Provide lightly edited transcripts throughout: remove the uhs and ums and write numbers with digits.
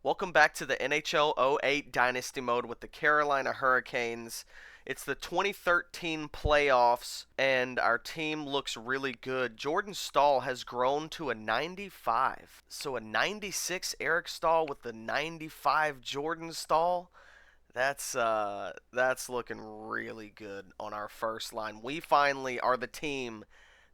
Welcome back to the NHL '08 Dynasty mode with the Carolina Hurricanes. It's the 2013 playoffs, and our team looks really good. Jordan Staal has grown to a 95. So a 96 Eric Staal with the 95 Jordan Staal. That's looking really good on our first line. We finally are the team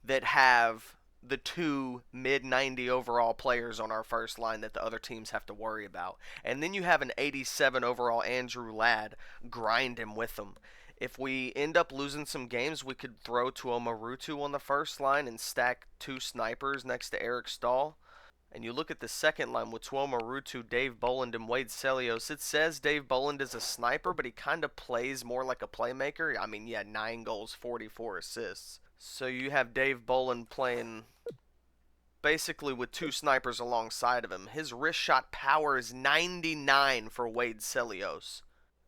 that have the two mid 90 overall players on our first line that the other teams have to worry about. And then you have an 87 overall Andrew Ladd. Grind him with them. If we end up losing some games, we could throw Tuomo Ruutu on the first line and stack two snipers next to Eric Staal. And you look at the second line with Tuomo Ruutu, Dave Bolland, and Wade Celios. It says Dave Bolland is a sniper, but he kind of plays more like a playmaker. I mean, yeah, 9 goals, 44 assists. So you have Dave Bolland playing basically with two snipers alongside of him. His wrist shot power is 99 for Wade Celios.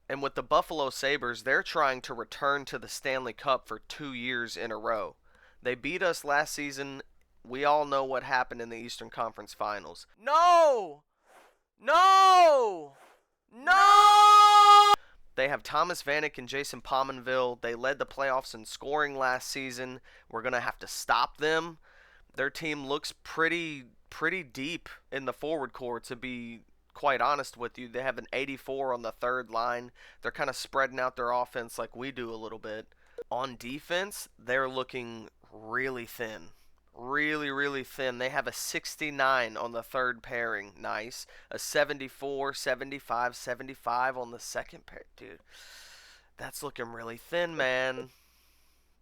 And with the Buffalo Sabres, they're trying to return to the Stanley Cup for 2 years in a row. They beat us last season. We all know what happened in the Eastern Conference Finals. No! No! No! They have Thomas Vanek and Jason Pominville. They led the playoffs in scoring last season. We're going to have to stop them. Their team looks pretty deep in the forward core, to be quite honest with you. They have an 84 on the third line. They're kind of spreading out their offense like we do a little bit. On defense, they're looking really thin. Really thin. They have a 69 on the third pairing. Nice. A 74, 75, 75 on the second pair. Dude, that's looking really thin, man.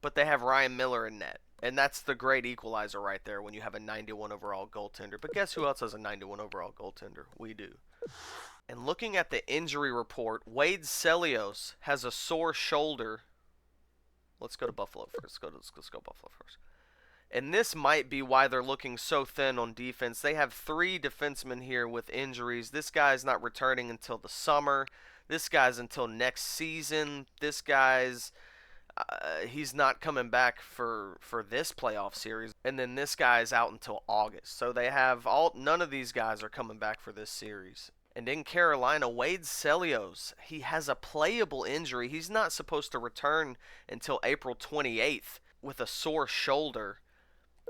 But they have Ryan Miller in net. And that's the great equalizer right there when you have a 91 overall goaltender. But guess who else has a 91 overall goaltender? We do. And looking at the injury report, Wade Celios has a sore shoulder. Let's go to Buffalo first. Let's go Buffalo first. And this might be why they're looking so thin on defense. They have 3 defensemen here with injuries. This guy's not returning until the summer. This guy's until next season. This guy's he's not coming back for this playoff series. And then this guy's out until August. So they have none of these guys are coming back for this series. And in Carolina, Wade Celios, he has a playable injury. He's not supposed to return until April 28th with a sore shoulder.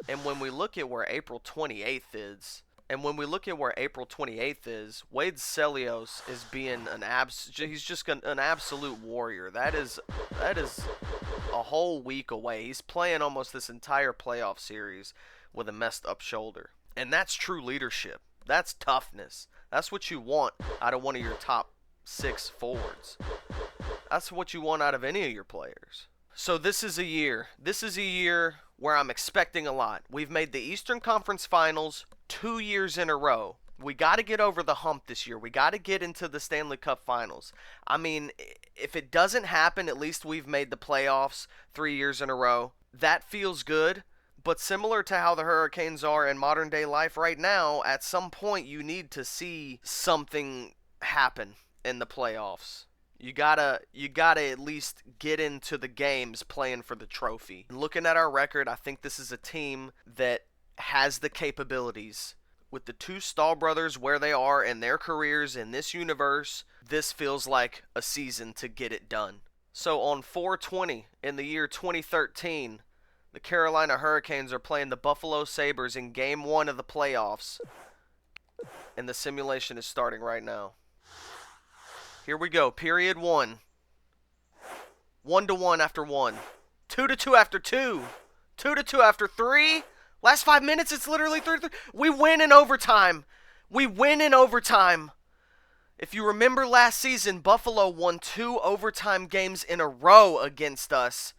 And when we look at where April 28th is, Wade Celios is being he's just an absolute warrior. That is a whole week away. He's playing almost this entire playoff series with a messed up shoulder. And that's true leadership. That's toughness. That's what you want out of one of your top 6 forwards. That's what you want out of any of your players. So this is a year where I'm expecting a lot. We've made the Eastern Conference Finals 2 years in a row. We got to get over the hump this year. We got to get into the Stanley Cup Finals. I mean, if it doesn't happen, at least we've made the playoffs 3 years in a row. That feels good. But similar to how the Hurricanes are in modern day life right now, at some point you need to see something happen in the playoffs. You gotta at least get into the games playing for the trophy. Looking at our record, I think this is a team that has the capabilities. With the 2 Staal brothers where they are in their careers in this universe, this feels like a season to get it done. So on 4/20 in the year 2013, the Carolina Hurricanes are playing the Buffalo Sabres in Game 1 of the playoffs. And the simulation is starting right now. Here we go. Period 1. 1-1 after 1. 2-2 after 2. 2-2 after 3. Last 5 minutes, it's literally 3-3. We win in overtime. If you remember last season, Buffalo won 2 overtime games in a row against us.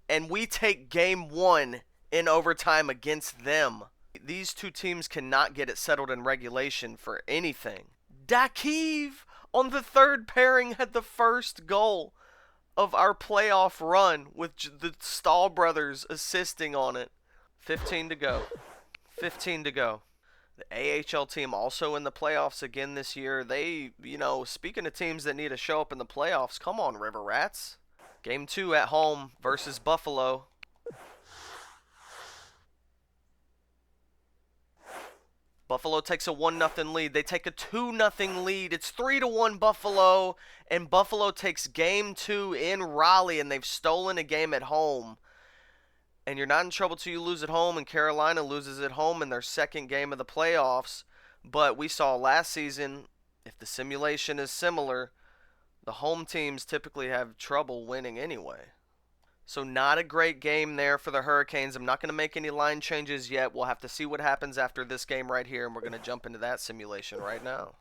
And we take Game 1 in overtime against them. These 2 teams cannot get it settled in regulation for anything. Dakiv on the third pairing had the first goal of our playoff run with the Staal brothers assisting on it. 15 to go. The AHL team also in the playoffs again this year. They, speaking of teams that need to show up in the playoffs, come on, River Rats. Game 2 at home versus Buffalo. Buffalo takes a 1-0 lead. They take a 2-0 lead. It's 3-1 Buffalo, and Buffalo takes game 2 in Raleigh, and they've stolen a game at home. And you're not in trouble till you lose at home, and Carolina loses at home in their second game of the playoffs. But we saw last season, if the simulation is similar, the home teams typically have trouble winning anyway. So not a great game there for the Hurricanes. I'm not going to make any line changes yet. We'll have to see what happens after this game right here, and we're going to jump into that simulation right now.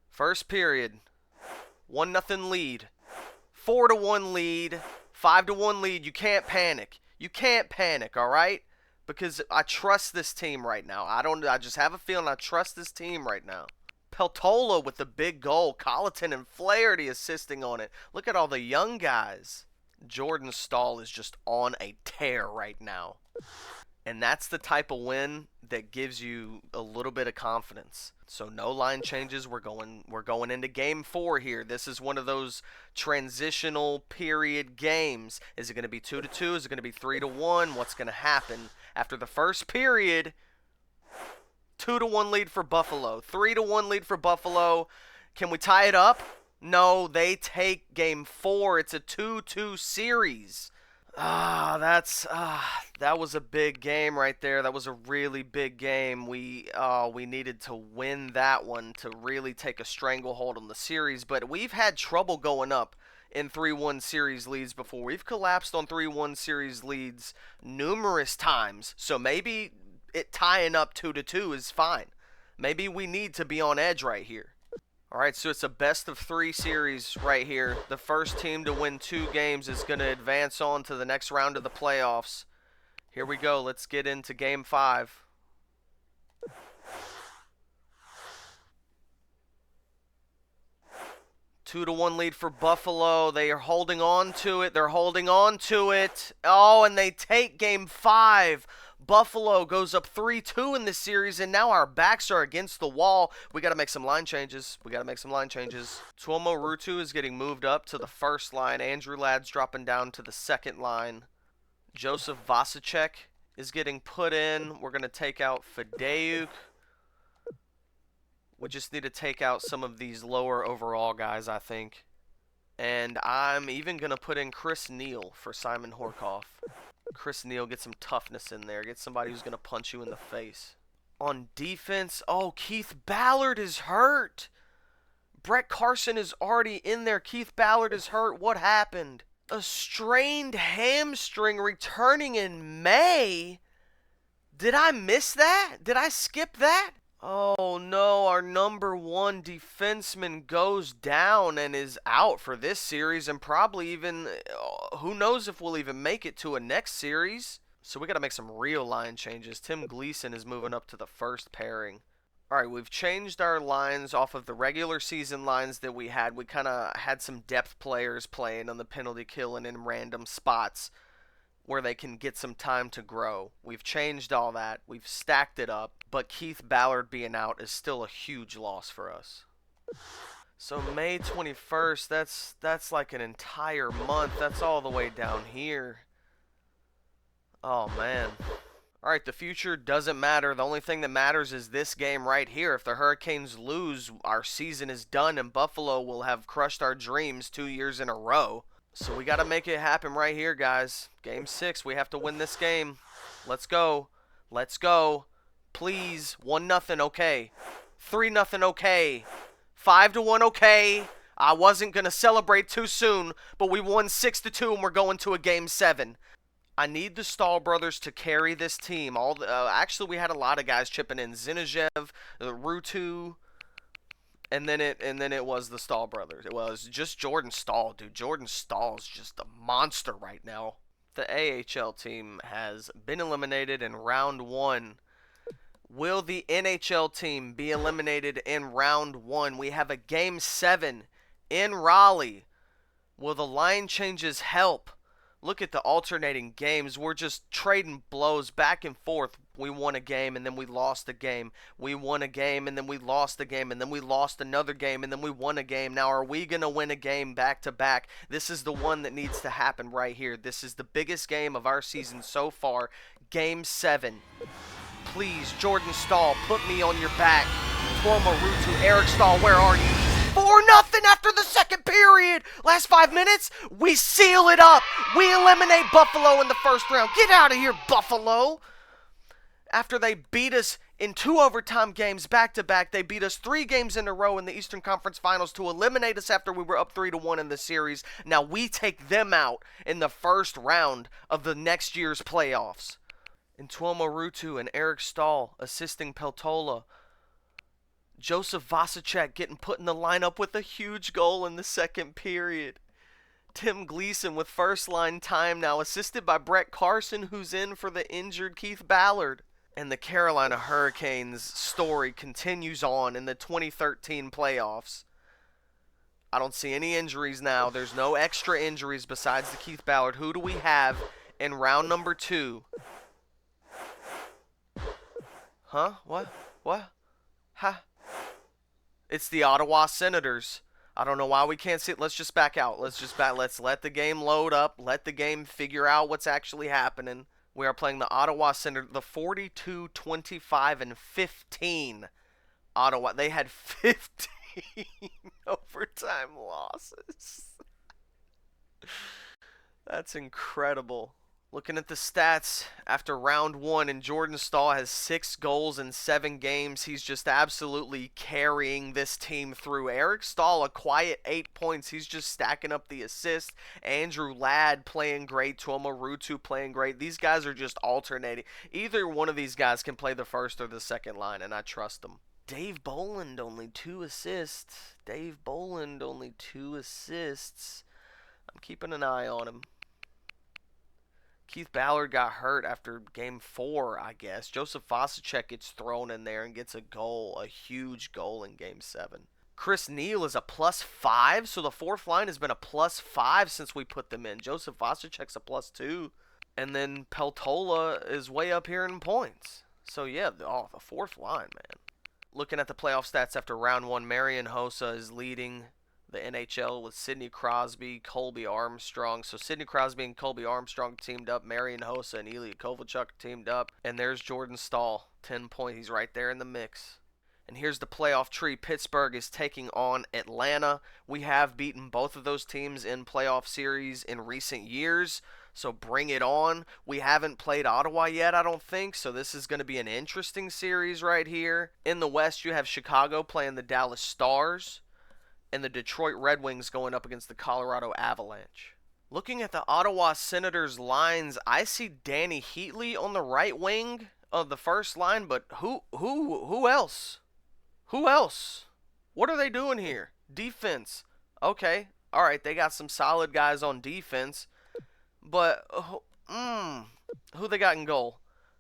First period, 1-0 lead, 4-1 lead, 5-1 lead. You can't panic. You can't panic, all right? Because I trust this team right now. I just have a feeling I trust this team right now. Peltola with the big goal. Colleton and Flaherty assisting on it. Look at all the young guys. Jordan Staal is just on a tear right now. And that's the type of win that gives you a little bit of confidence. So no line changes. We're going into game 4 here. This is one of those transitional period games. Is it going to be 2-2? Is it going to be 3-1? What's going to happen? After the first period, 2-1 lead for Buffalo. 3-1 lead for Buffalo. Can we tie it up? No, they take game 4. It's a 2-2 series. That was a big game right there. That was a really big game. We needed to win that one to really take a stranglehold on the series, but we've had trouble going up in 3-1 series leads before. We've collapsed on 3-1 series leads numerous times. So maybe it tying up 2-2 is fine. Maybe we need to be on edge right here. All right, so it's a best-of-3 series right here. The first team to win 2 games is going to advance on to the next round of the playoffs. Here we go. Let's get into Game 5. Two to 1 lead for Buffalo. They are holding on to it. They're holding on to it. Oh, and they take Game 5. Buffalo goes up 3-2 in this series, and now our backs are against the wall. We got to make some line changes. Tuomo Ruutu is getting moved up to the first line. Andrew Ladd's dropping down to the second line. Joseph Vasicek is getting put in. We're going to take out Fedeyuk. We just need to take out some of these lower overall guys, I think. And I'm even going to put in Chris Neal for Simon Horkoff. Chris Neal, get some toughness in there. Get somebody who's going to punch you in the face. On defense, oh, Keith Ballard is hurt. Brett Carson is already in there. Keith Ballard is hurt. What happened? A strained hamstring returning in May? Did I miss that? Did I skip that? Oh no, our number 1 defenseman goes down and is out for this series, and probably even, who knows if we'll even make it to a next series. So we got to make some real line changes. Tim Gleason is moving up to the first pairing. Alright, we've changed our lines off of the regular season lines that we had. We kind of had some depth players playing on the penalty kill and in random spots where they can get some time to grow. We've changed all that. We've stacked it up. But Keith Ballard being out is still a huge loss for us. So May 21st, that's like an entire month. That's all the way down here. Oh, man. All right, the future doesn't matter. The only thing that matters is this game right here. If the Hurricanes lose, our season is done, and Buffalo will have crushed our dreams 2 years in a row. So we got to make it happen right here, guys. Game 6, we have to win this game. Let's go. Let's go. Please. 1-0, okay. 3-0, okay. 5-1, okay. I wasn't going to celebrate too soon, but we won 6-2, and we're going to a Game 7. I need the Staal brothers to carry this team. Actually, we had a lot of guys chipping in. Zinoviev, Ruutu, and then it was the Staal brothers. It was just Jordan Staal, dude. Jordan Staal is just a monster right now. The AHL team has been eliminated in round 1. Will the NHL team be eliminated in round 1? We have a Game 7 in Raleigh. Will the line changes help? Look at the alternating games. We're just trading blows back and forth. We won a game, and then we lost a game. We won a game, and then we lost a game, and then we lost another game, and then we won a game. Now, are we going to win a game back-to-back? This is the one that needs to happen right here. This is the biggest game of our season so far. Game 7. Please, Jordan Stahl, put me on your back. Tuomo Ruutu, Eric Stahl, where are you? 4-0 after the second period. Last 5 minutes, we seal it up. We eliminate Buffalo in the first round. Get out of here, Buffalo. After they beat us in 2 overtime games back-to-back, they beat us 3 games in a row in the Eastern Conference Finals to eliminate us after we were up 3-1 in the series. Now we take them out in the first round of the next year's playoffs. And Tuomo Ruutu and Eric Stahl assisting Peltola. Joseph Vasicek getting put in the lineup with a huge goal in the second period. Tim Gleason with first-line time now, assisted by Brett Carson, who's in for the injured Keith Ballard. And the Carolina Hurricanes story continues on in the 2013 playoffs. I don't see any injuries now. There's no extra injuries besides the Keith Ballard. Who do we have in round number 2? Huh? What? Ha? It's the Ottawa Senators. I don't know why we can't see it. Let's just back out. Let's let the game load up. Let the game figure out what's actually happening. We are playing the Ottawa Senators, the 42, 25, and 15 Ottawa. They had 15 overtime losses. That's incredible. Looking at the stats after round 1, and Jordan Stahl has 6 goals in 7 games. He's just absolutely carrying this team through. Eric Stahl, a quiet 8 points. He's just stacking up the assists. Andrew Ladd playing great. Tuomo Ruutu playing great. These guys are just alternating. Either one of these guys can play the first or the second line, and I trust them. Dave Bolland, only 2 assists. I'm keeping an eye on him. Keith Ballard got hurt after game 4, I guess. Joseph Vasicek gets thrown in there and gets a goal, a huge goal in game 7. Chris Neal is a +5, so the fourth line has been a +5 since we put them in. Joseph Vasicek's a +2. And then Peltola is way up here in points. So, yeah, the fourth line, man. Looking at the playoff stats after round 1, Marian Hossa is leading the NHL with Sidney Crosby, Colby Armstrong. So Sidney Crosby and Colby Armstrong teamed up. Marian Hossa and Ilya Kovalchuk teamed up. And there's Jordan Stahl, 10 points. He's right there in the mix. And here's the playoff tree. Pittsburgh is taking on Atlanta. We have beaten both of those teams in playoff series in recent years. So bring it on. We haven't played Ottawa yet, I don't think. So this is going to be an interesting series right here. In the West, you have Chicago playing the Dallas Stars. And the Detroit Red Wings going up against the Colorado Avalanche. Looking at the Ottawa Senators lines, I see Danny Heatley on the right wing of the first line, but who else? Who else? What are they doing here? Defense. Okay. All right, they got some solid guys on defense, but who they got in goal?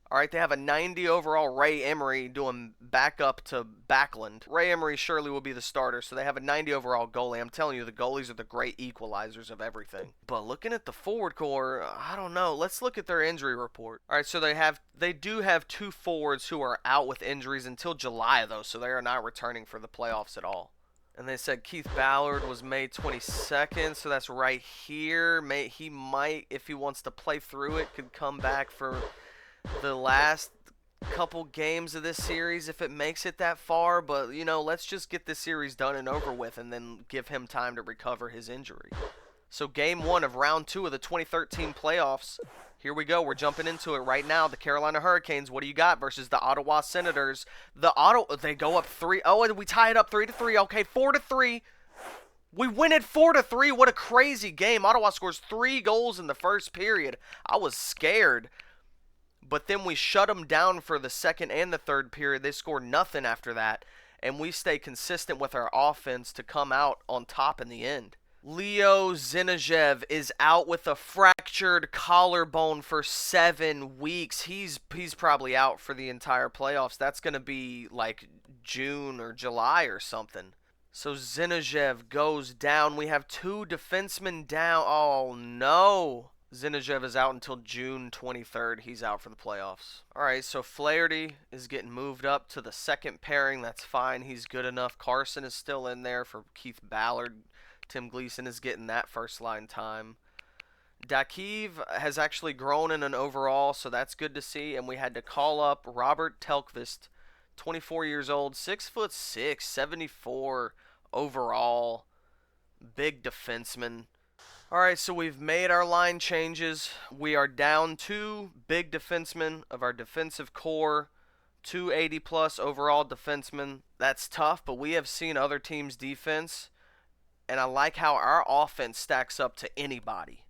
All right, they have a 90 overall Ray Emery doing backup to Backlund. Ray Emery surely will be the starter, so they have a 90 overall goalie. I'm telling you, the goalies are the great equalizers of everything. But looking at the forward core, I don't know. Let's look at their injury report. All right, so they do have 2 forwards who are out with injuries until July, though, so they are not returning for the playoffs at all. And they said Keith Ballard was May 22nd, so that's right here. He might, if he wants to play through it, could come back for the last couple games of this series if it makes it that far, but let's just get this series done and over with and then give him time to recover his injury. So game 1 of round 2 of the 2013 playoffs, here we go. We're jumping into it right now. The Carolina Hurricanes, what do you got versus the Ottawa Senators? They go up 3. Oh, and we tie it up 3-3. Okay, 4-3. We win it 4-3. What a crazy game. Ottawa scores 3 goals in the first period. I was scared. But then we shut them down for the second and the third period. They scored nothing after that. And we stay consistent with our offense to come out on top in the end. Leo Zinejev is out with a fractured collarbone for 7 weeks. He's probably out for the entire playoffs. That's going to be like June or July or something. So Zinejev goes down. We have 2 defensemen down. Oh, no. Zinejev is out until June 23rd. He's out for the playoffs. All right, so Flaherty is getting moved up to the second pairing. That's fine. He's good enough. Carson is still in there for Keith Ballard. Tim Gleason is getting that first line time. Dakiv has actually grown in an overall, so that's good to see. And we had to call up Robert Telkvist, 24 years old, 6'6", 74 overall, big defenseman. All right, so we've made our line changes. We are down 2 big defensemen of our defensive core, 280 plus overall defensemen. That's tough, but we have seen other teams' defense, and I like how our offense stacks up to anybody.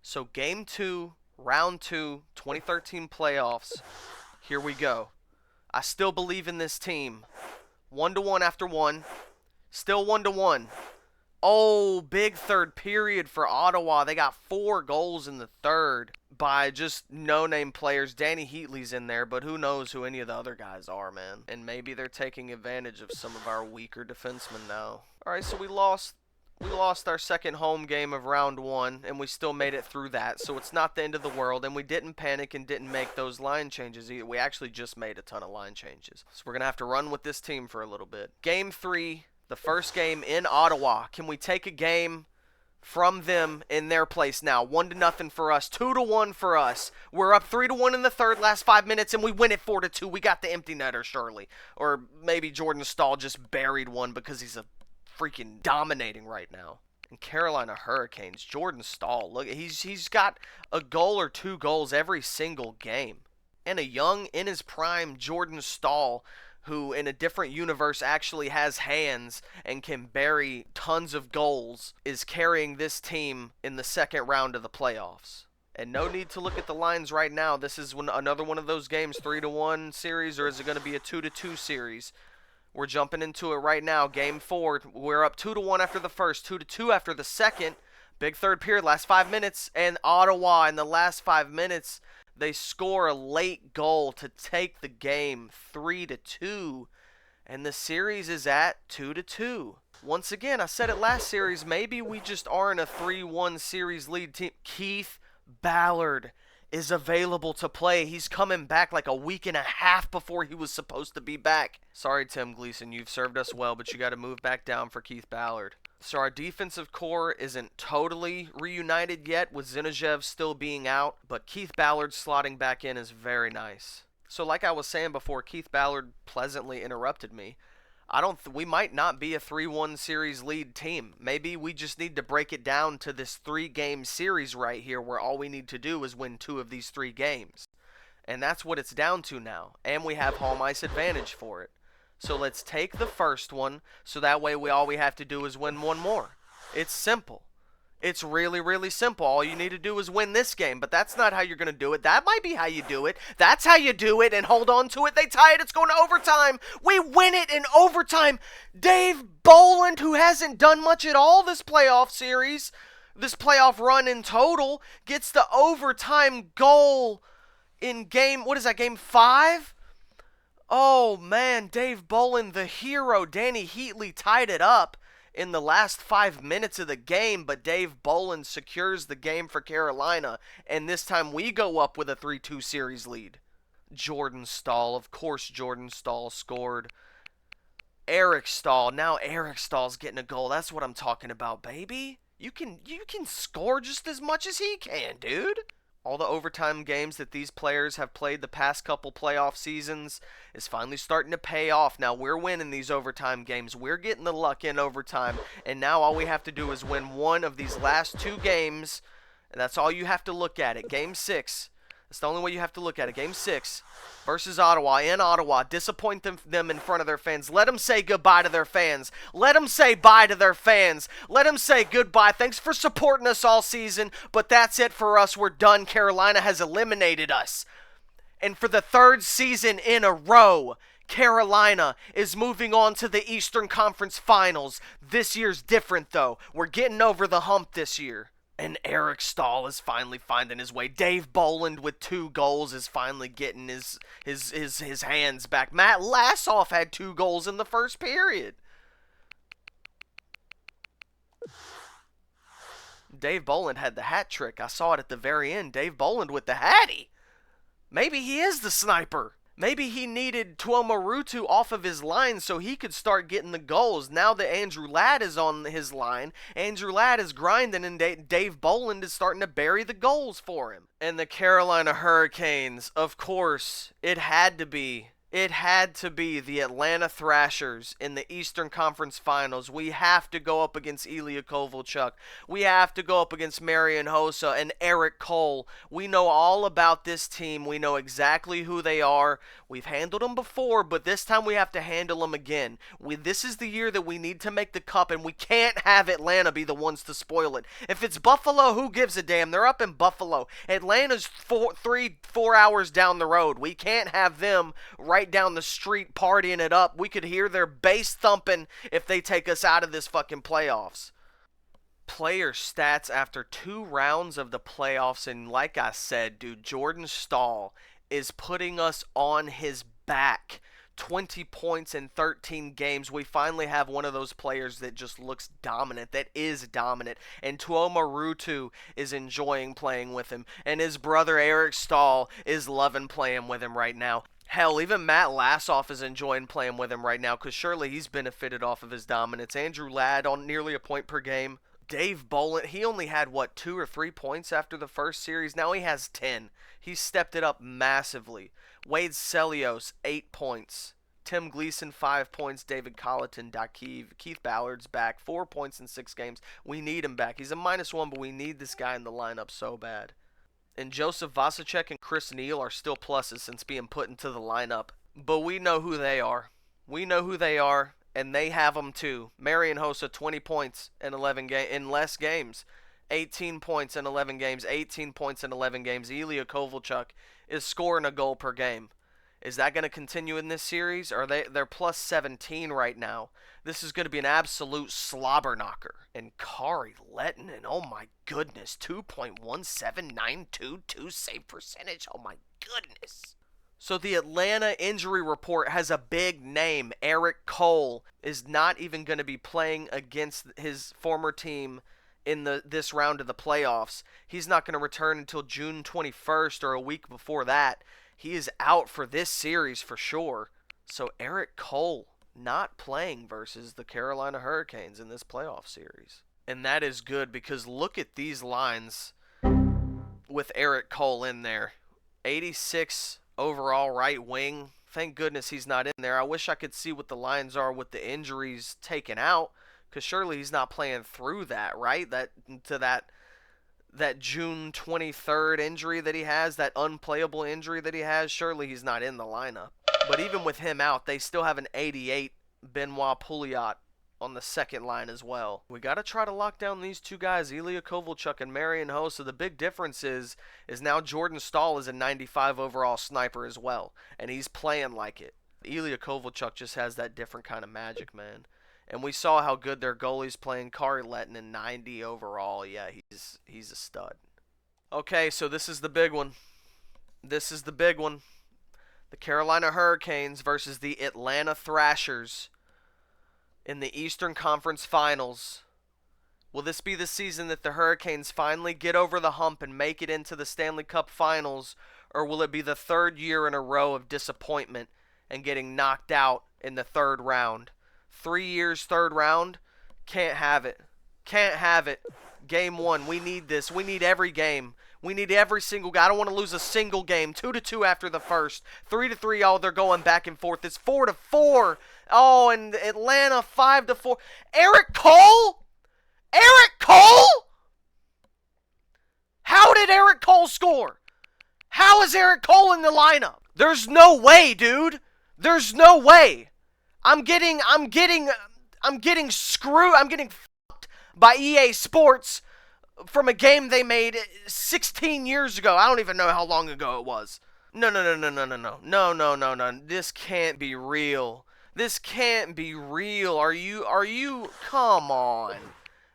So game 2, round 2, 2013 playoffs. Here we go. I still believe in this team. 1-1 after 1. Still 1-1. Oh, big third period for Ottawa. They got 4 goals in the third by just no-name players. Danny Heatley's in there, but who knows who any of the other guys are, man. And maybe they're taking advantage of some of our weaker defensemen now. All right, so we lost our second home game of round 1, and we still made it through that, so it's not the end of the world, and we didn't panic and didn't make those line changes either. We actually just made a ton of line changes. So we're going to have to run with this team for a little bit. Game 3, the first game in Ottawa. Can we take a game from them in their place now? 1-0 for us, 2-1 for us. We're up 3-1 in the third, last 5 minutes, and we win it 4-2. We got the empty netter, surely. Or maybe Jordan Staal just buried one because he's a freaking dominating right now. And Carolina Hurricanes, Jordan Staal, look, he's got a goal or 2 goals every single game. And a young, in his prime, Jordan Staal, who in a different universe actually has hands and can bury tons of goals, is carrying this team in the second round of the playoffs. And no need to look at the lines right now. This is another one of those games, 3-1 series, or is it going to be a 2-2 series? We're jumping into it right now. Game 4. We're up 2-1 after the first, 2-2 after the second. Big third period, last 5 minutes. And Ottawa, in the last 5 minutes, they score a late goal to take the game 3-2. And the series is at 2-2. Once again, I said it last series, maybe we just aren't a 3-1 series lead team. Keith Ballard is available to play. He's coming back like a week and a half before he was supposed to be back. Sorry, Tim Gleason, you've served us well, but you got to move back down for Keith Ballard. So our defensive core isn't totally reunited yet, with Zinoviev still being out, but Keith Ballard slotting back in is very nice. So like I was saying before, Keith Ballard pleasantly interrupted me. We might not be a 3-1 series lead team. Maybe we just need to break it down to this 3-game series right here, where all we need to do is win 2 of these 3 games. And that's what it's down to now. And we have home ice advantage for it. So let's take the first one, so that way all we have to do is win 1 more. It's simple. It's really, really simple. All you need to do is win this game, but that's not how you're going to do it. That might be how you do it. That's how you do it, and hold on to it. They tie it. It's going to overtime. We win it in overtime. Dave Bolland, who hasn't done much at all this playoff series, this playoff run in total, gets the overtime goal in game 5? Oh, man, Dave Bolland, the hero. Danny Heatley tied it up in the last 5 minutes of the game, but Dave Bolland secures the game for Carolina, and this time we go up with a 3-2 series lead. Jordan Staal, of course Jordan Staal scored. Eric Staal, now Eric Stahl's getting a goal. That's what I'm talking about, baby. You can score just as much as he can, dude. All the overtime games that these players have played the past couple playoff seasons is finally starting to pay off. Now we're winning these overtime games. We're getting the luck in overtime. And now all we have to do is win 1 of these last 2 games. And that's all you have to look at it. Game 6. That's the only way you have to look at it. Game 6 versus Ottawa in Ottawa. Disappoint them in front of their fans. Let them say goodbye to their fans. Let them say bye to their fans. Let them say goodbye. Thanks for supporting us all season, but that's it for us. We're done. Carolina has eliminated us. And for the 3rd season in a row, Carolina is moving on to the Eastern Conference Finals. This year's different, though. We're getting over the hump this year. And Eric Staal is finally finding his way. Dave Bolland with 2 goals is finally getting his hands back. Matt Lassoff had 2 goals in the first period. Dave Bolland had the hat trick. I saw it at the very end. Dave Bolland with the hattie. Maybe he is the sniper. Maybe he needed Tuomarutu off of his line so he could start getting the goals. Now that Andrew Ladd is on his line, Andrew Ladd is grinding and Dave Boland is starting to bury the goals for him. And the Carolina Hurricanes, of course, it had to be the Atlanta Thrashers in the Eastern Conference Finals. We have to go up against Ilya Kovalchuk. We have to go up against Marian Hossa and Eric Cole. We know all about this team. We know exactly who they are. We've handled them before, but this time we have to handle them again. This is the year that we need to make the cup, and we can't have Atlanta be the ones to spoil it. If it's Buffalo, who gives a damn? They're up in Buffalo. Atlanta's 4 hours down the road. We can't have them right down the street partying it up. We could hear their bass thumping if they take us out of this fucking playoffs. Player stats after 2 rounds of the playoffs, and like I said, dude, Jordan Staal is putting us on his back. 20 points in 13 games. We finally have one of those players that just looks dominant, that is dominant. And Tuomarutu is enjoying playing with him. And his brother Eric Staal is loving playing with him right now. Hell, even Matt Lassoff is enjoying playing with him right now because surely he's benefited off of his dominance. Andrew Ladd on nearly a point per game. Dave Boland, he only had, 2 or 3 points after the first series. Now he has 10. He's stepped it up massively. Wade Celios, 8 points. Tim Gleason, 5 points. David Colleton, Dakiv. Keith Ballard's back, 4 points in 6 games. We need him back. He's a -1, but we need this guy in the lineup so bad. And Joseph Vasicek and Chris Neal are still pluses since being put into the lineup. But we know who they are. We know who they are, and they have them too. Marian Hossa, 20 points in less games. 18 points in 11 games. 18 points in 11 games. Ilya Kovalchuk is scoring a goal per game. Is that going to continue in this series? Or they're plus 17 right now. This is going to be an absolute slobber knocker. And Kari Lettinen, oh my goodness, 2.17922 save percentage. Oh my goodness. So the Atlanta injury report has a big name. Eric Cole is not even going to be playing against his former team in this round of the playoffs. He's not going to return until June 21st or a week before that. He is out for this series for sure. So Eric Cole not playing versus the Carolina Hurricanes in this playoff series. And that is good because look at these lines with Eric Cole in there. 86 overall right wing. Thank goodness he's not in there. I wish I could see what the lines are with the injuries taken out, because surely he's not playing through that, right? That June 23rd injury that he has, that unplayable injury that he has, surely he's not in the lineup. But even with him out, they still have an 88 Benoit Pouliot on the second line as well. We got to try to lock down these two guys, Ilya Kovalchuk and Marian Hossa. The big difference is now Jordan Staal is a 95 overall sniper as well, and he's playing like it. Ilya Kovalchuk just has that different kind of magic, man. And we saw how good their goalie's playing. Kari Lettinen, 90 overall. Yeah, he's a stud. Okay, so this is the big one. This is the big one. The Carolina Hurricanes versus the Atlanta Thrashers in the Eastern Conference Finals. Will this be the season that the Hurricanes finally get over the hump and make it into the Stanley Cup Finals? Or will it be the third year in a row of disappointment and getting knocked out in the third round? 3 years, third round? Can't have it. Can't have it. Game 1. We need this. We need every game. We need every single guy. I don't want to lose a single game. 2-2 after the first. 3-3. Oh, they're going back and forth. It's 4-4. Oh, and Atlanta 5-4. Eric Cole? Eric Cole? How did Eric Cole score? How is Eric Cole in the lineup? There's no way, dude. There's no way. I'm getting screwed. I'm getting fucked by EA Sports from a game they made 16 years ago. I don't even know how long ago it was. No. This can't be real. This can't be real. Are you? Come on.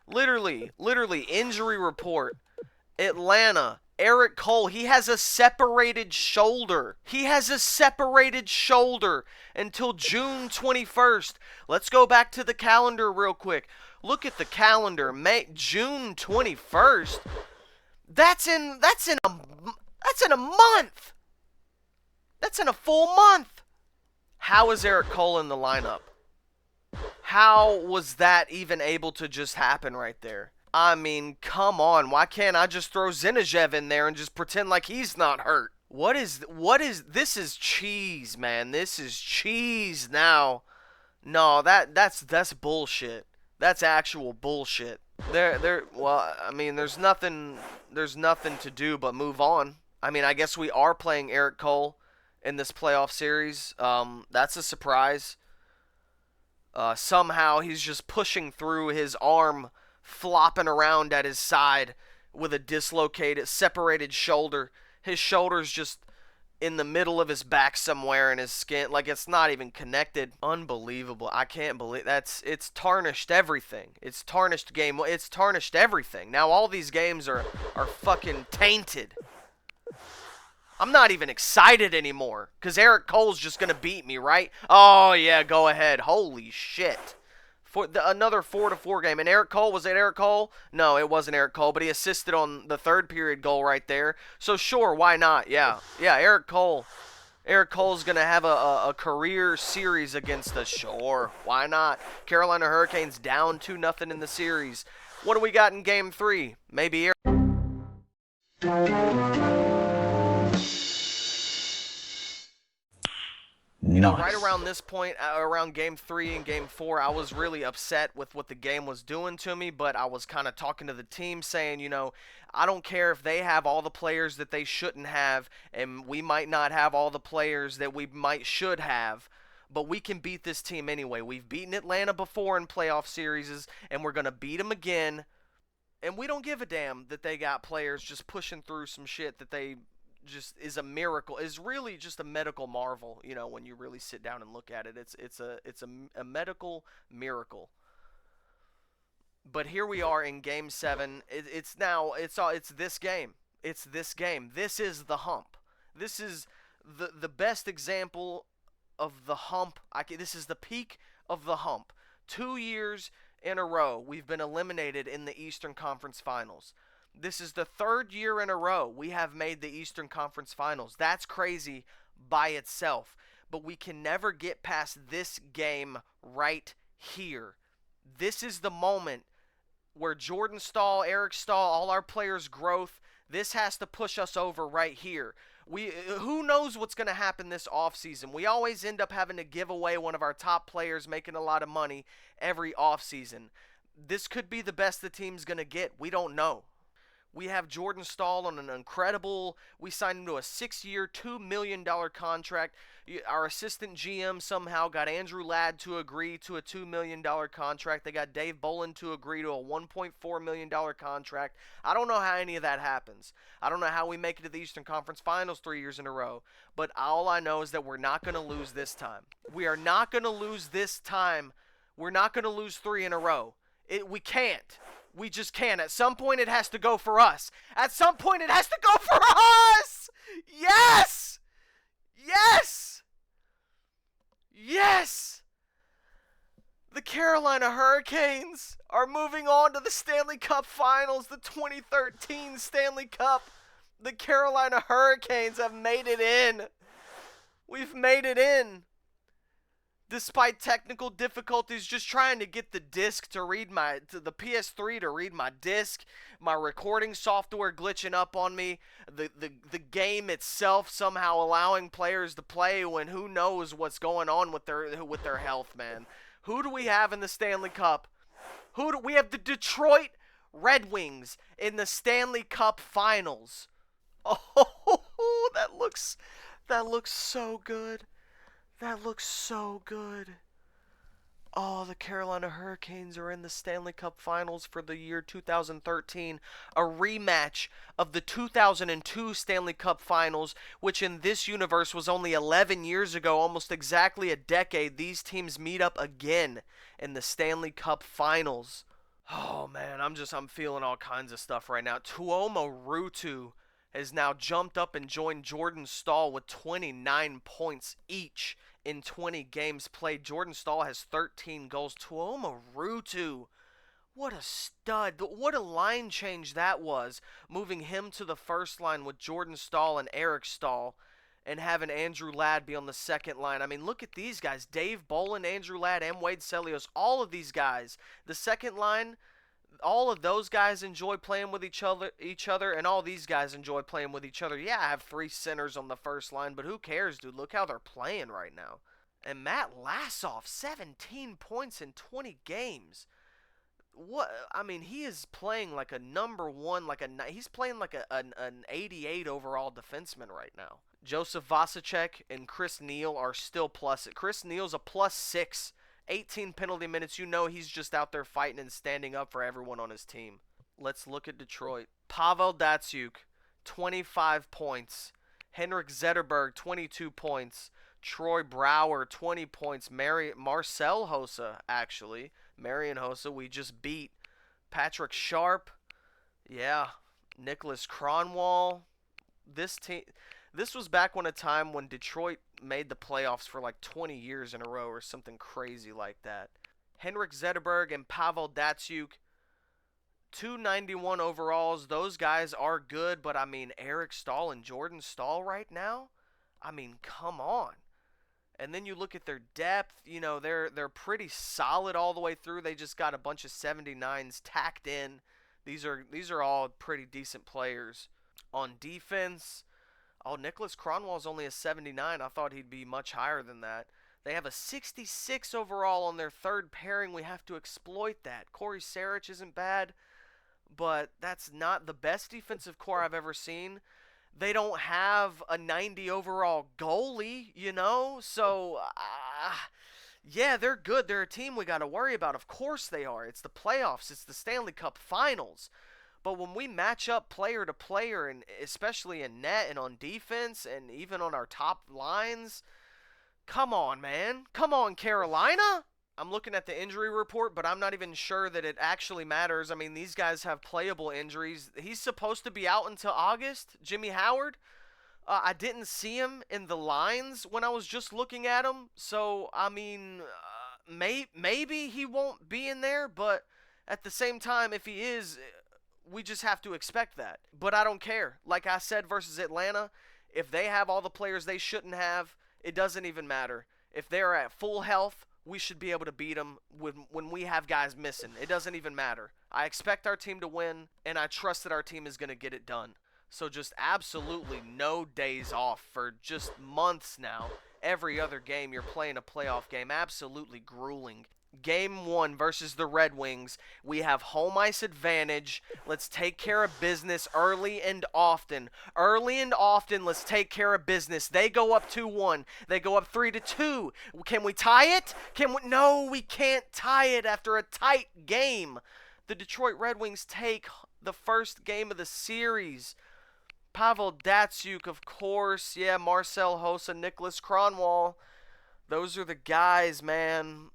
Literally, injury report. Atlanta. Eric Cole, he has a separated shoulder. He has a separated shoulder until June 21st. Let's go back to the calendar real quick. Look at the calendar. June 21st. That's in a month. That's in a full month. How is Eric Cole in the lineup? How was that even able to just happen right there? I mean, come on. Why can't I just throw Zinejev in there and just pretend like he's not hurt? This is cheese, man. This is cheese now. No, that's bullshit. That's actual bullshit. Well, I mean, there's nothing to do but move on. I mean, I guess we are playing Eric Cole in this playoff series. That's a surprise. Somehow he's just pushing through, his arm flopping around at his side with a dislocated, separated shoulder. His shoulder's just in the middle of his back somewhere in his skin. Like, it's not even connected. Unbelievable. I can't believe it's tarnished everything. It's tarnished everything. Now all these games are fucking tainted. I'm not even excited anymore because Eric Cole's just going to beat me, right? Oh, yeah, go ahead. Holy shit. Another 4-4 game. And Eric Cole, was it Eric Cole? No, it wasn't Eric Cole, but he assisted on the third period goal right there. So, sure, why not? Yeah, Eric Cole. Eric Cole's going to have a career series against us. Sure, why not? Carolina Hurricanes down 2-0 in the series. What do we got in Game 3? Maybe Eric... Nice. Right around this point, around Game 3 and Game 4, I was really upset with what the game was doing to me, but I was kind of talking to the team saying, I don't care if they have all the players that they shouldn't have, and we might not have all the players that we should have, but we can beat this team anyway. We've beaten Atlanta before in playoff series, and we're going to beat them again, and we don't give a damn that they got players just pushing through some shit that they just is a miracle, is really just a medical marvel, when you really sit down and look at it. It's a medical miracle. But here we are in Game 7. It's this game. It's this game. This is the hump. This is the best example of the hump. This is the peak of the hump. 2 years in a row we've been eliminated in the Eastern Conference Finals. This is the third year in a row we have made the Eastern Conference Finals. That's crazy by itself. But we can never get past this game right here. This is the moment where Jordan Staal, Eric Staal, all our players' growth, this has to push us over right here. Who knows what's going to happen this offseason? We always end up having to give away one of our top players making a lot of money every offseason. This could be the best the team's going to get. We don't know. We have Jordan Staal on we signed him to a 6-year, $2 million contract. Our assistant GM somehow got Andrew Ladd to agree to a $2 million contract. They got Dave Bolin to agree to a $1.4 million contract. I don't know how any of that happens. I don't know how we make it to the Eastern Conference Finals 3 years in a row. But all I know is that we're not going to lose this time. We are not going to lose this time. We're not going to lose 3 in a row. We can't. We just can't. At some point, it has to go for us. At some point, it has to go for us! Yes! Yes! Yes! The Carolina Hurricanes are moving on to the Stanley Cup Finals, the 2013 Stanley Cup. The Carolina Hurricanes have made it in. We've made it in. Despite technical difficulties, just trying to get the disc to read the PS3 to read my disc, my recording software glitching up on me, the game itself somehow allowing players to play when who knows what's going on with their health, man. Who do we have in the Stanley Cup? We have the Detroit Red Wings in the Stanley Cup Finals. Oh, that looks so good. That looks so good. Oh, the Carolina Hurricanes are in the Stanley Cup Finals for the year 2013. A rematch of the 2002 Stanley Cup Finals, which in this universe was only 11 years ago, almost exactly a decade. These teams meet up again in the Stanley Cup Finals. Oh, man, I'm feeling all kinds of stuff right now. Tuomo Ruutu has now jumped up and joined Jordan Staal with 29 points each in 20 games played. Jordan Staal has 13 goals. Tuomo Ruutu, what a stud. What a line change that was, moving him to the first line with Jordan Staal and Eric Staal. and having Andrew Ladd be on the second line. I mean, look at these guys. Dave Bolin, Andrew Ladd, and Wade Celios. All of these guys. The second line, all of those guys enjoy playing with each other, and all these guys enjoy playing with each other. Yeah, I have 3 centers on the first line, but who cares, dude? Look how they're playing right now. And Matt Lassoff, 17 points in 20 games. What? I mean, he is playing like a number one, he's playing like an 88 overall defenseman right now. Joseph Vasicek and Chris Neal are still plus. Chris Neal's a +6, 18 penalty minutes. You know he's just out there fighting and standing up for everyone on his team. Let's look at Detroit. Pavel Datsyuk, 25 points. Henrik Zetterberg, 22 points. Troy Brouwer, 20 points. Marcel Hossa, actually. Marian Hossa, we just beat. Patrick Sharp. Yeah. Nicholas Kronwall. This was back when a time when Detroit made the playoffs for like 20 years in a row or something crazy like that. Henrik Zetterberg and Pavel Datsyuk, 291 overalls. Those guys are good, but I mean, Eric Stahl and Jordan Stahl right now? I mean, come on. And then you look at their depth, you know, they're pretty solid all the way through. They just got a bunch of 79s tacked in. These are all pretty decent players. On defense, Nicholas Kronwall's only a 79. I thought he'd be much higher than that. They have a 66 overall on their third pairing. We have to exploit that. Corey Sarich isn't bad, but that's not the best defensive core I've ever seen. They don't have a 90 overall goalie, you know? So, yeah, they're good. They're a team we got to worry about. Of course they are. It's the playoffs. It's the Stanley Cup Finals. But when we match up player to player, and especially in net and on defense and even on our top lines, come on, man. Come on, Carolina. I'm looking at the injury report, but I'm not even sure that it actually matters. I mean, these guys have playable injuries. He's supposed to be out until August, Jimmy Howard. I didn't see him in the lines when I was just looking at him. So, I mean, maybe he won't be in there, but at the same time, if he is, we just have to expect that. But I don't care. Like I said versus Atlanta, if they have all the players they shouldn't have, it doesn't even matter. If they're at full health, we should be able to beat them when we have guys missing. It doesn't even matter. I expect our team to win, and I trust that our team is going to get it done. So just absolutely no days off for just months now. Every other game you're playing a playoff game. Absolutely grueling. Game 1 versus the Red Wings. We have home ice advantage. Let's take care of business early and often. Early and often, let's take care of business. They go up 2-1. They go up 3-2. Can we tie it? No, we can't tie it after a tight game. The Detroit Red Wings take the first game of the series. Pavel Datsyuk, of course. Yeah, Marcel Hossa, Nicholas Kronwall. Those are the guys, man.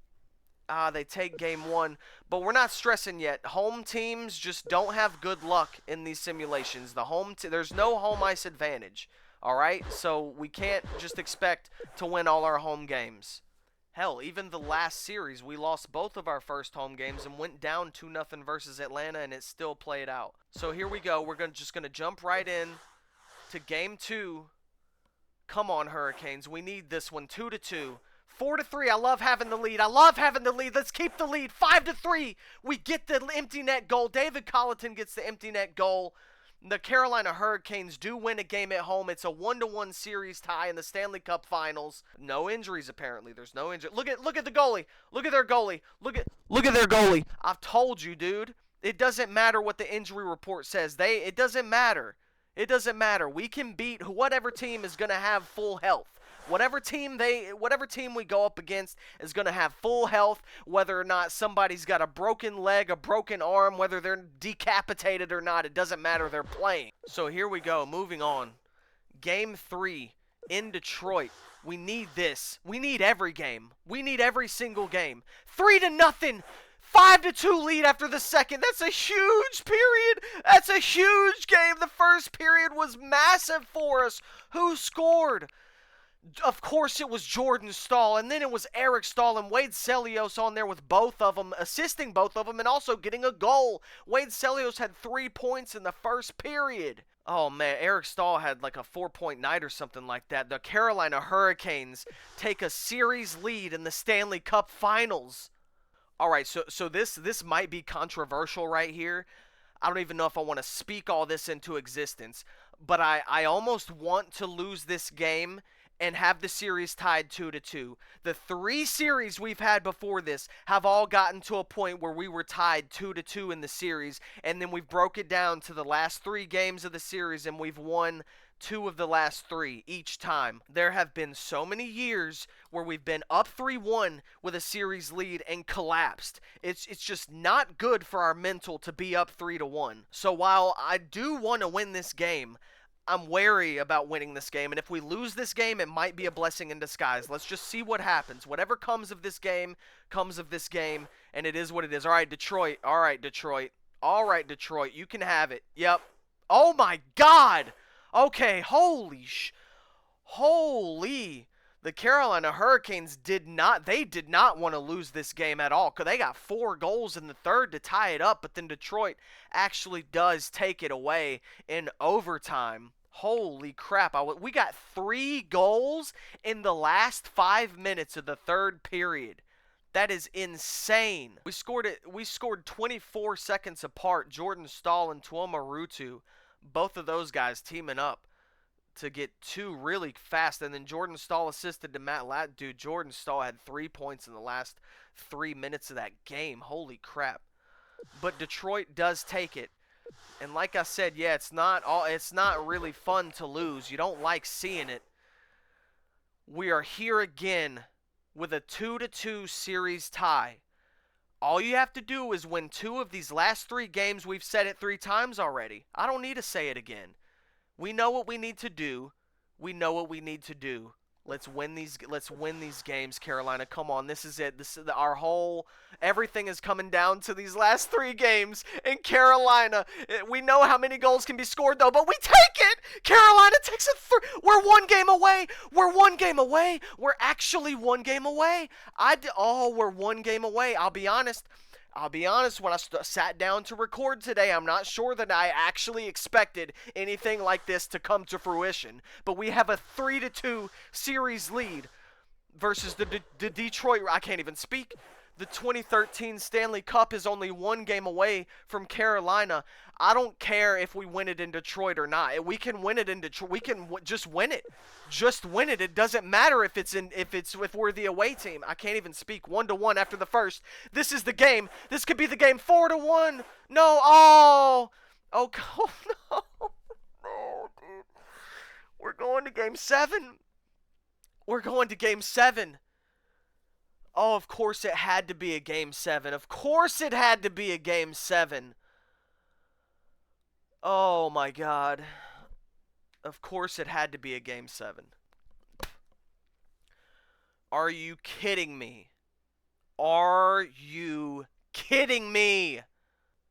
They take game 1, but we're not stressing yet. Home teams just don't have good luck in these simulations. There's no home ice advantage, all right? So we can't just expect to win all our home games. Hell, even the last series, we lost both of our first home games and went down 2-0 versus Atlanta, and it still played out. So here we go. We're just gonna jump right in to game 2. Come on, Hurricanes. We need this one. 2-2. 4-3. I love having the lead. Let's keep the lead. 5-3. We get the empty net goal. David Colleton gets the empty net goal. The Carolina Hurricanes do win a game at home. It's a 1-1 series tie in the Stanley Cup Finals. No injuries, apparently. There's no injury. Look at the goalie. Look at their goalie. Look at their goalie. I've told you, dude. It doesn't matter what the injury report says. It doesn't matter. It doesn't matter. We can beat whatever team is going to have full health. Whatever team we go up against is going to have full health, whether or not somebody's got a broken leg, a broken arm, whether they're decapitated or not, it doesn't matter, they're playing. So here we go, moving on. Game 3 in Detroit. We need this. We need every game. We need every single game. 3-0. 5-2 lead after the second. That's a huge period. That's a huge game. The first period was massive for us. Who scored? Of course, it was Jordan Stahl, and then it was Eric Stahl and Wade Celios on there with both of them, assisting both of them, and also getting a goal. Wade Celios had 3 points in the first period. Oh man, Eric Stahl had like a 4-point night or something like that. The Carolina Hurricanes take a series lead in the Stanley Cup Finals. All right, so this might be controversial right here. I don't even know if I want to speak all this into existence, but I almost want to lose this game and have the series tied 2-2. The 3 series we've had before this have all gotten to a point where we were tied 2-2 in the series, and then we've broke it down to the last 3 games of the series, and we've won 2 of the last 3 each time. There have been so many years where we've been up 3-1 with a series lead and collapsed. It's just not good for our mental to be up 3-1. So while I do want to win this game, I'm wary about winning this game, and if we lose this game, it might be a blessing in disguise. Let's just see what happens. Whatever comes of this game, comes of this game, and it is what it is. All right, Detroit. All right, Detroit. All right, Detroit. You can have it. Yep. Oh, my God. Okay, holy. The Carolina Hurricanes did not want to lose this game at all, because they got 4 goals in the third to tie it up, but then Detroit actually does take it away in overtime. Holy crap. We got 3 goals in the last 5 minutes of the third period. That is insane. We scored 24 seconds apart. Jordan Stahl and Tuomo Ruutu, both of those guys teaming up to get 2 really fast, and then Jordan Stahl assisted to Matt Latt. Dude, Jordan Stahl had 3 points in the last 3 minutes of that game. Holy crap. But Detroit does take it. And like I said, yeah, it's not really fun to lose. You don't like seeing it. We are here again with a 2-2 series tie. All you have to do is win 2 of these last 3 games. We've said it 3 times already. I don't need to say it again. We know what we need to do. We know what we need to do. Let's win these games, Carolina. Come on, this is it. Everything is coming down to these last 3 games in Carolina. We know how many goals can be scored though, but we take it. Carolina takes it. We're 1 game away. We're 1 game away. We're actually 1 game away. We're 1 game away. I'll be honest, when I sat down to record today, I'm not sure that I actually expected anything like this to come to fruition. But we have a 3-2 series lead versus the Detroit. I can't even speak. The 2013 Stanley Cup is only 1 game away from Carolina. I don't care if we win it in Detroit or not. We can win it in Detroit. We can just win it. Just win it. It doesn't matter if we're the away team. I can't even speak. 1-1 after the first. This is the game. This could be the game. 4-1. No. Oh, oh no. No, dude. We're going to game 7. We're going to game 7. Oh, of course it had to be a game 7. Of course it had to be a game 7. Oh my God. Of course it had to be a game 7. Are you kidding me? Are you kidding me?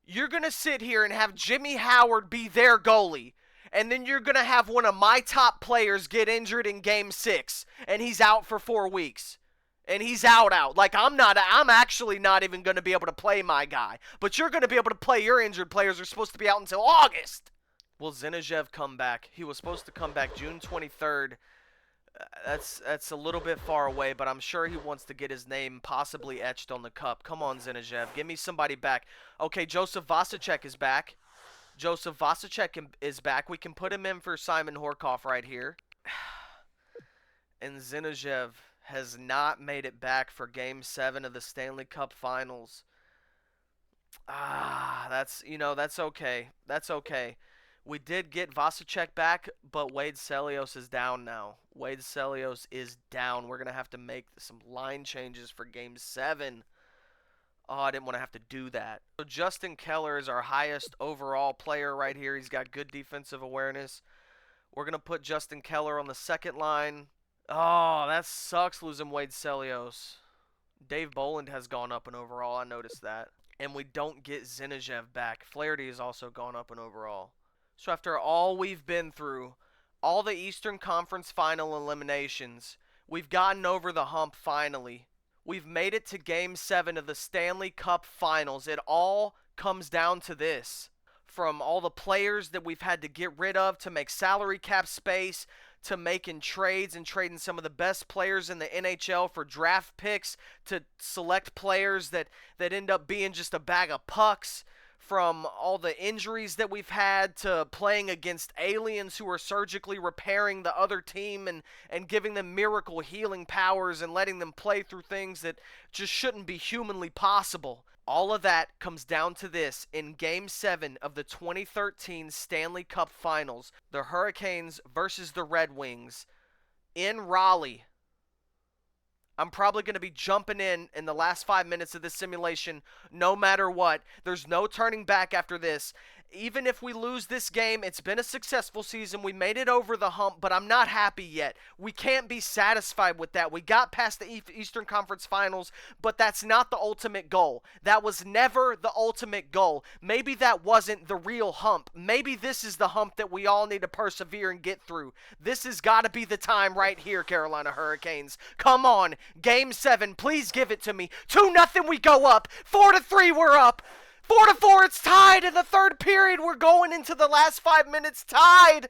You're going to sit here and have Jimmy Howard be their goalie, and then you're going to have one of my top players get injured in game 6, and he's out for 4 weeks. And he's out. Like, I'm actually not even going to be able to play my guy. But you're going to be able to play your injured players who are supposed to be out until August. Will Zinoviev come back? He was supposed to come back June 23rd. That's a little bit far away, but I'm sure he wants to get his name possibly etched on the cup. Come on, Zinoviev. Give me somebody back. Okay, Joseph Vasicek is back. Joseph Vasicek is back. We can put him in for Simon Horkoff right here. And Zinoviev has not made it back for Game 7 of the Stanley Cup Finals. That's okay. That's okay. We did get Vasicek back, but Wade Celios is down now. Wade Celios is down. We're going to have to make some line changes for Game 7. Oh, I didn't want to have to do that. So Justin Keller is our highest overall player right here. He's got good defensive awareness. We're going to put Justin Keller on the second line. Oh, that sucks losing Wade Celios. Dave Boland has gone up in overall. I noticed that. And we don't get Zinoviev back. Flaherty has also gone up in overall. So after all we've been through, all the Eastern Conference final eliminations. We've gotten over the hump finally. We've made it to Game 7 of the Stanley Cup Finals. It all comes down to this. From all the players that we've had to get rid of to make salary cap space, to making trades and trading some of the best players in the NHL for draft picks, to select players that end up being just a bag of pucks, from all the injuries that we've had to playing against aliens who are surgically repairing the other team and giving them miracle healing powers and letting them play through things that just shouldn't be humanly possible. All of that comes down to this. In Game 7 of the 2013 Stanley Cup Finals, the Hurricanes versus the Red Wings in Raleigh. I'm probably going to be jumping in the last 5 minutes of this simulation no matter what. There's no turning back after this. Even if we lose this game, it's been a successful season. We made it over the hump, but I'm not happy yet. We can't be satisfied with that. We got past the Eastern Conference Finals, but that's not the ultimate goal. That was never the ultimate goal. Maybe that wasn't the real hump. Maybe this is the hump that we all need to persevere and get through. This has got to be the time right here, Carolina Hurricanes. Come on, Game 7, please give it to me. 2-0 we go up. 4-3 we're up. 4-4, it's tied in the third period. We're going into the last 5 minutes tied.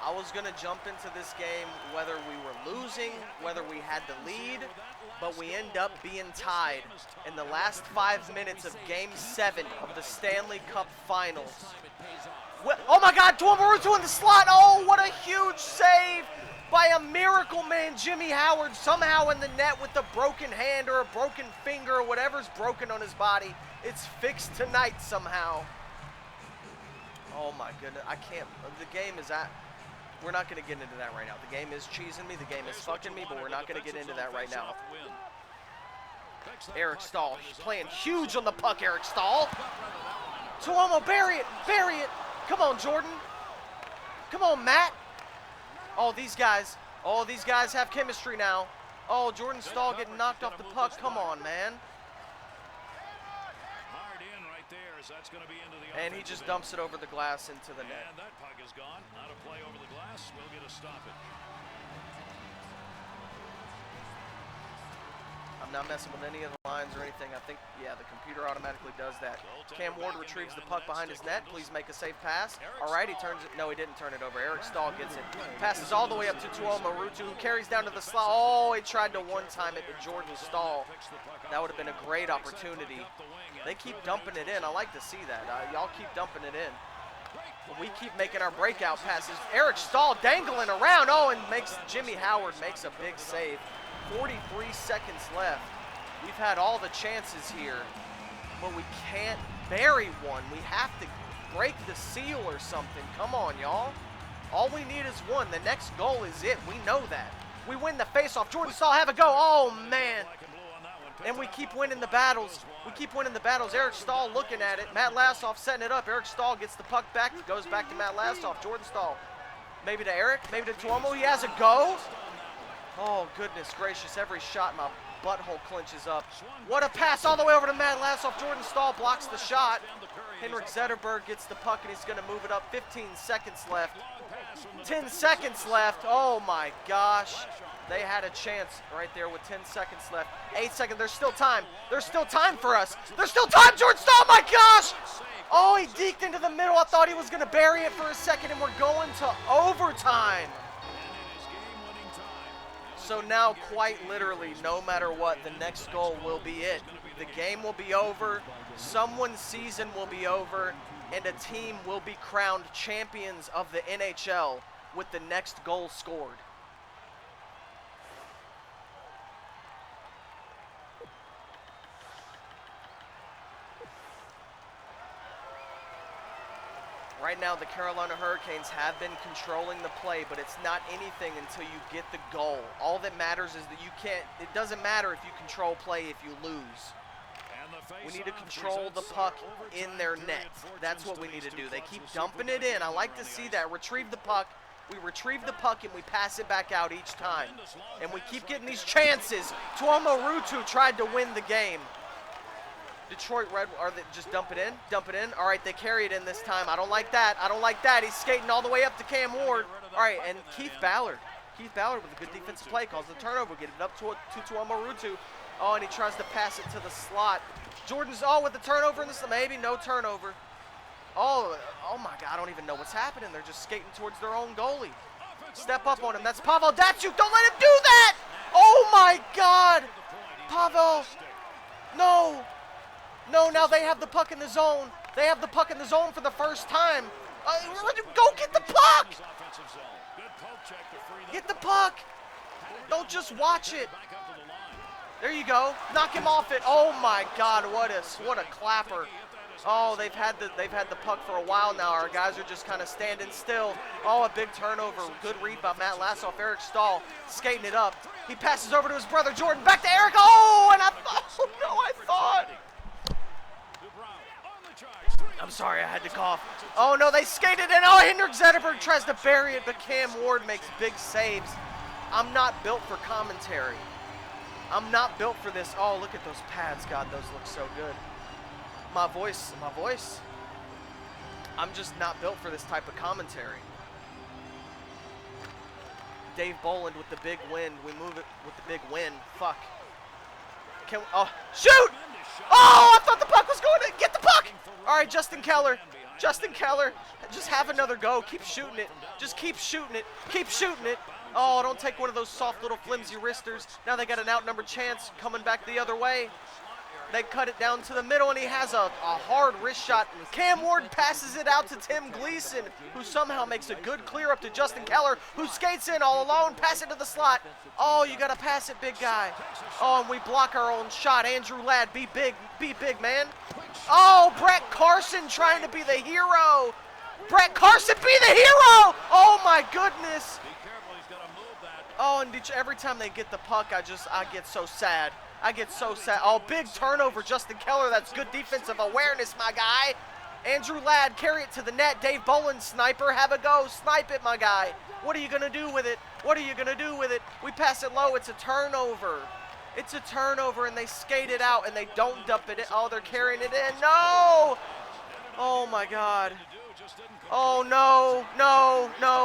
I was going to jump into this game whether we were losing, whether we had the lead, but we end up being tied in the last 5 minutes of Game 7 of the Stanley Cup Finals. Oh my God, Tuomarutu in the slot. Oh, what a huge save by a miracle man, Jimmy Howard, somehow in the net with a broken hand or a broken finger or whatever's broken on his body. It's fixed tonight somehow. Oh my goodness, I can't, the game is at, we're not going to get into that right now. The game is cheesing me, the game is fucking me, but we're not going to get into that right now. Eric Stahl, he's playing huge on the puck, Eric Stahl. Tuomo, bury it, bury it. Come on, Jordan. Come on, Matt. Oh, these guys have chemistry now. Oh, Jordan Stahl getting knocked off the puck. Come on, man. And he just dumps it over the glass into the net. And that puck is gone. Out of play over the glass. We'll get a stoppage. I'm not messing with any of the lines or anything. I think, yeah, the computer automatically does that. Cam Ward retrieves the puck behind his net. Please make a safe pass. All right, he turns it. No, he didn't turn it over. Eric Stahl gets it. Passes all the way up to Tuomarutu, who carries down to the slot. Oh, he tried to one-time it to Jordan Stahl. That would have been a great opportunity. They keep dumping it in. I like to see that. Y'all keep dumping it in. We keep making our breakout passes. Eric Stahl dangling around. Oh, and Jimmy Howard makes a big save. 43 seconds left. We've had all the chances here, but we can't bury one. We have to break the seal or something. Come on, y'all. All we need is one. The next goal is it. We know that. We win the faceoff. Jordan Stahl have a go. Oh, man. And we keep winning the battles. We keep winning the battles. Eric Stahl looking at it. Matt Lassoff setting it up. Eric Stahl gets the puck back. Goes back to Matt Lassoff. Jordan Stahl. Maybe to Eric. Maybe to Tuomo. He has a go. Oh, goodness gracious. Every shot, my butthole clenches up. What a pass all the way over to Matt Lassoff. Jordan Stahl blocks the shot. Henrik Zetterberg gets the puck, and he's going to move it up. 15 seconds left. 10 seconds left. Oh, my gosh. They had a chance right there with 10 seconds left. 8 seconds. There's still time. There's still time for us. There's still time. Jordan Stahl, oh, my gosh. Oh, he deked into the middle. I thought he was going to bury it for a second, and we're going to overtime. So now, quite literally, no matter what, the next goal will be it. The game will be over, someone's season will be over, and a team will be crowned champions of the NHL with the next goal scored. Right now, the Carolina Hurricanes have been controlling the play, but it's not anything until you get the goal. All that matters is that you can't, it doesn't matter if you control play if you lose. We need to control the puck in their net. That's what we need to do. They keep dumping it in. I like to see that. Retrieve the puck. We retrieve the puck and we pass it back out each time. And we keep getting these chances. Tuomo Ruutu tried to win the game. Detroit Red, are they just dump it in? Dump it in. All right, they carry it in this time. I don't like that. I don't like that. He's skating all the way up to Cam Ward. All right, and Keith Ballard. Keith Ballard with a good defensive play calls the turnover, get it up to Tuomo Ruutu. Oh, and he tries to pass it to the slot. Jordan's with the turnover in this, maybe no turnover. Oh my God, I don't even know what's happening. They're just skating towards their own goalie. Step up on him. That's Pavel Datsyuk. Don't let him do that. Oh my God, Pavel. No. No, now they have the puck in the zone. They have the puck in the zone for the first time. Go get the puck. Get the puck. Don't just watch it. There you go. Knock him off it. Oh my God, what a clapper. Oh, they've had the puck for a while now. Our guys are just kind of standing still. Oh, a big turnover. Good read by Matt Lassoff. Eric Stahl skating it up. He passes over to his brother Jordan. Back to Eric. Oh, and I thought. I'm sorry, I had to cough. Oh no, they skated in. Oh, Henrik Zetterberg tries to bury it, but Cam Ward makes big saves. I'm not built for commentary. I'm not built for this. Oh, look at those pads. God, those look so good. My voice. I'm just not built for this type of commentary. Dave Boland with the big win. We move it with the big win. Fuck. Shoot! Oh, I thought the puck was going to get the puck. All right, Justin Keller. Just have another go. Keep shooting it. Just keep shooting it. Keep shooting it. Oh, don't take one of those soft little flimsy wristers. Now they got an outnumbered chance coming back the other way. They cut it down to the middle, and he has a hard wrist shot. Cam Ward passes it out to Tim Gleason, who somehow makes a good clear up to Justin Keller, who skates in all alone, pass it to the slot. Oh, you got to pass it, big guy. Oh, and we block our own shot. Andrew Ladd, be big, man. Oh, Brett Carson trying to be the hero. Brett Carson, be the hero. Oh, my goodness. Oh, and every time they get the puck, I get so sad. Oh, big turnover, Justin Keller. That's good defensive awareness, my guy. Andrew Ladd, carry it to the net. Dave Boland, sniper, have a go. Snipe it, my guy. What are you going to do with it? We pass it low. It's a turnover. And they skate it out, and they don't dump it in. Oh, they're carrying it in. No! Oh, my God. Oh, no.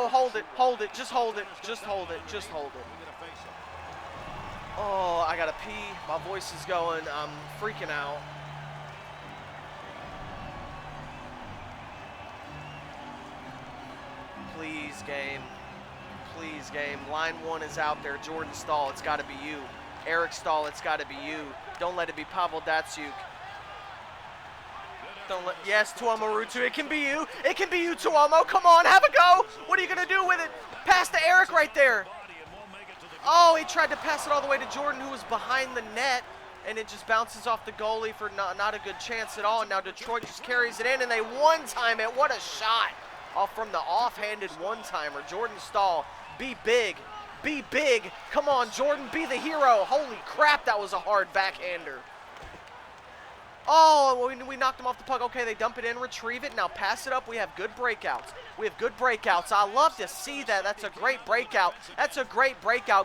Hold it. Just hold it. Oh, I gotta pee. My voice is going. I'm freaking out. Please, game. Line 1 is out there. Jordan Stahl, it's gotta be you. Eric Stahl, it's gotta be you. Don't let it be Pavel Datsyuk. Yes, Tuomo Ruutu, it can be you. Tuomo. Come on, have a go. What are you gonna do with it? Pass to Eric right there. Oh, he tried to pass it all the way to Jordan, who was behind the net, and it just bounces off the goalie for not a good chance at all. And now Detroit just carries it in, and they one-time it. What a shot off from the offhanded one-timer. Jordan Stahl, be big. Come on, Jordan, be the hero. Holy crap, that was a hard backhander. Oh, we knocked him off the puck. Okay, they dump it in, retrieve it. Now pass it up. We have good breakouts. I love to see that. That's a great breakout.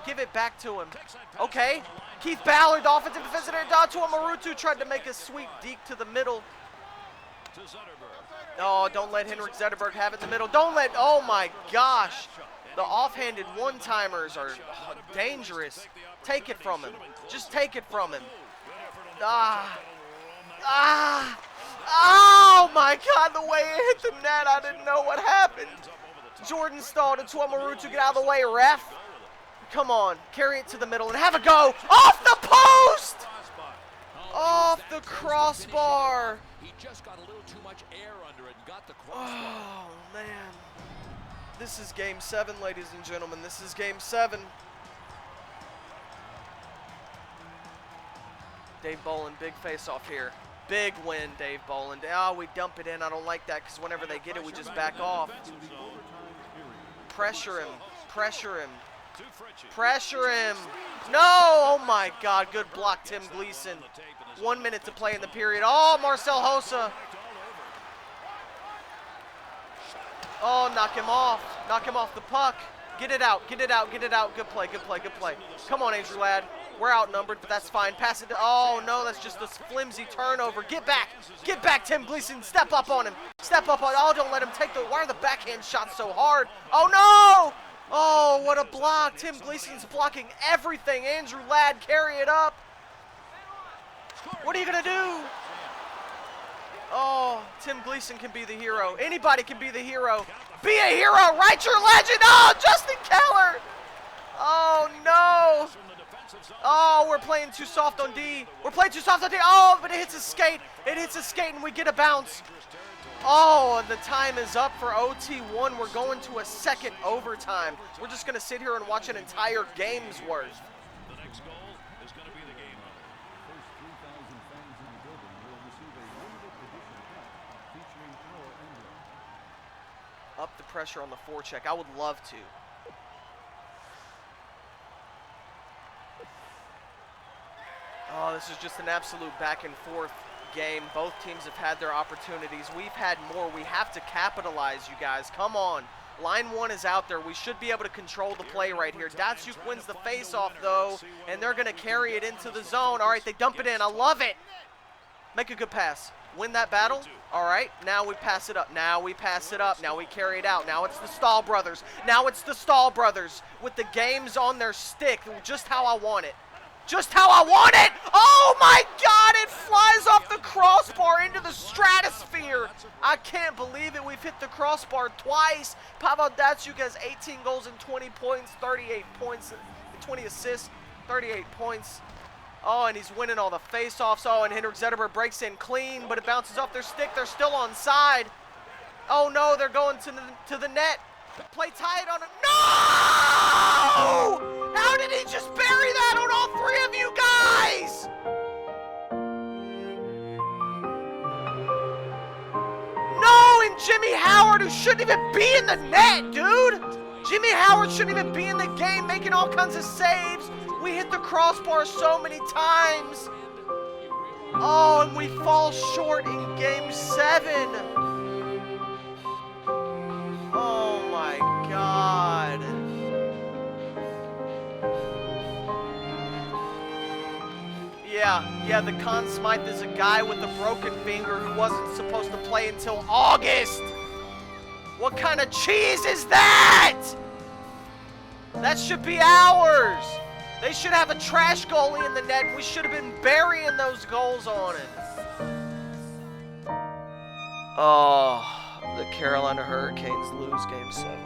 Give it back to him. Okay. Keith Ballard, the offensive defensive. Tuomo Ruutu tried to make a sweet deke to the middle. Oh, don't let Henrik Zetterberg have it in the middle. Oh my gosh. The offhanded one-timers are dangerous. Take it from him. Just take it from him. Oh my God, the way it hit the net, I didn't know what happened. Jordan Stahl to Tuomo Ruutu, get out of the way, ref. Come on, carry it to the middle and have a go. Off the post! Off the crossbar. He just got a little too much air under it and got the crossbar. Oh, man. This is Game 7, ladies and gentlemen. This is Game 7. Dave Boland, big face-off here. Big win, Dave Boland. Oh, we dump it in. I don't like that because whenever they get it, we just back off. Pressure him. No! Oh, my God. Good block, Tim Gleason. 1 minute to play in the period. Oh, Marcel Hossa. Oh, knock him off. Knock him off the puck. Get it out. Get it out. Get it out. Good play. Good play. Good play. Come on, Andrew Ladd. We're outnumbered, but that's fine. Pass it. Oh, no, that's just a flimsy turnover. Get back. Get back, Tim Gleason. Step up on him. Step up on. Oh, don't let him take the. Why are the backhand shots so hard? Oh, no. Oh, what a block. Tim Gleason's blocking everything. Andrew Ladd, carry it up. What are you going to do? Oh, Tim Gleason can be the hero. Anybody can be the hero. Be a hero. Write your legend. Oh, Justin Keller. Oh, no. Oh, we're playing too soft on D. We're playing too soft on D. Oh, but it hits his skate. It hits his skate, and we get a bounce. Oh, and the time is up for OT1. We're going to a second overtime. We're just going to sit here and watch an entire game's worth. The next goal is going to be the game winner. Up the pressure on the forecheck. I would love to. Oh, this is just an absolute back and forth game. Both teams have had their opportunities. We've had more. We have to capitalize, you guys. Come on. Line one is out there. We should be able to control the play right here. Datsuk wins the faceoff, though, and they're going to carry it into the zone. All right, they dump it in. I love it. Make a good pass. Win that battle. All right, now we pass it up. Now we pass it up. Now we carry it out. Now it's the Stahl brothers. Now it's the Stahl brothers with the games on their stick, just how I want it. Just how I want it! Oh my God, it flies off the crossbar into the stratosphere. I can't believe it. We've hit the crossbar twice. Pavel Datsuk has 18 goals and 20 points, 38 points, 20 assists, 38 points. Oh, and he's winning all the face-offs. Oh, and Henrik Zetterberg breaks in clean, but it bounces off their stick. They're still onside. Oh no, they're going to the net. Play tight on it. No! How did he just bury that on all three of you guys? No, and Jimmy Howard, who shouldn't even be in the net, dude. Jimmy Howard shouldn't even be in the game making all kinds of saves. We hit the crossbar so many times. Oh, and we fall short in Game 7. Oh my God. Yeah, the Conn Smythe is a guy with a broken finger who wasn't supposed to play until August. What kind of cheese is that? That should be ours. They should have a trash goalie in the net. We should have been burying those goals on it. Oh, the Carolina Hurricanes lose Game 7.